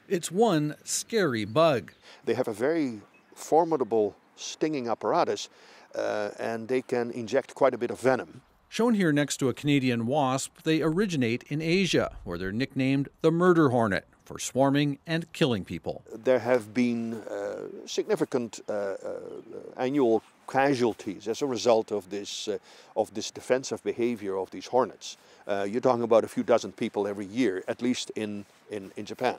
It's one scary bug. They have a very formidable stinging apparatus and they can inject quite a bit of venom. Shown here next to a Canadian wasp, they originate in Asia, where they're nicknamed the murder hornet for swarming and killing people. There have been significant annual casualties as a result of this defensive behavior of these hornets. You're talking about a few dozen people every year, at least in Japan.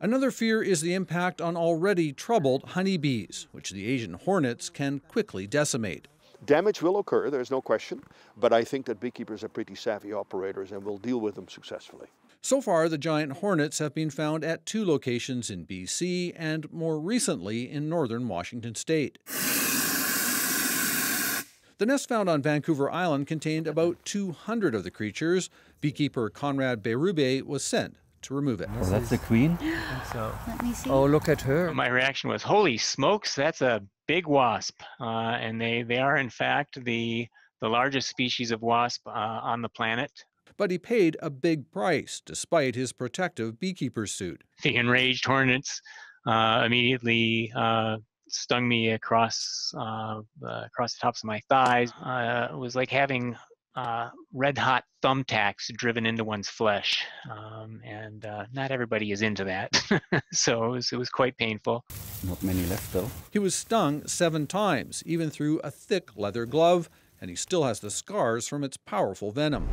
Another fear is the impact on already troubled honeybees, which the Asian hornets can quickly decimate. Damage will occur, there's no question, but I think that beekeepers are pretty savvy operators and will deal with them successfully. So far, the giant hornets have been found at 2 locations in BC and more recently in northern Washington state. The nest found on Vancouver Island contained about 200 of the creatures. Beekeeper Conrad Berube was sent to remove it. Oh, that's the queen? I think so. Let me see. Oh, look at her. My reaction was, holy smokes, that's a big wasp. And they are, in fact, the largest species of wasp on the planet. But he paid a big price, despite his protective beekeeper suit. The enraged hornets immediately stung me across the tops of my thighs. It was like having red-hot thumbtacks driven into one's flesh, and not everybody is into that. So it was quite painful. Not many left, though. He was stung 7 times, even through a thick leather glove, and he still has the scars from its powerful venom.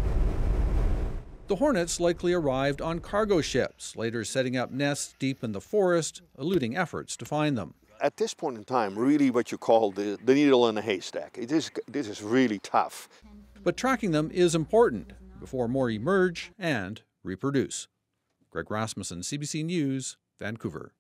The hornets likely arrived on cargo ships, later setting up nests deep in the forest, eluding efforts to find them. At this point in time, really what you call the needle in a haystack. This is really tough. But tracking them is important before more emerge and reproduce. Greg Rasmussen, CBC News, Vancouver.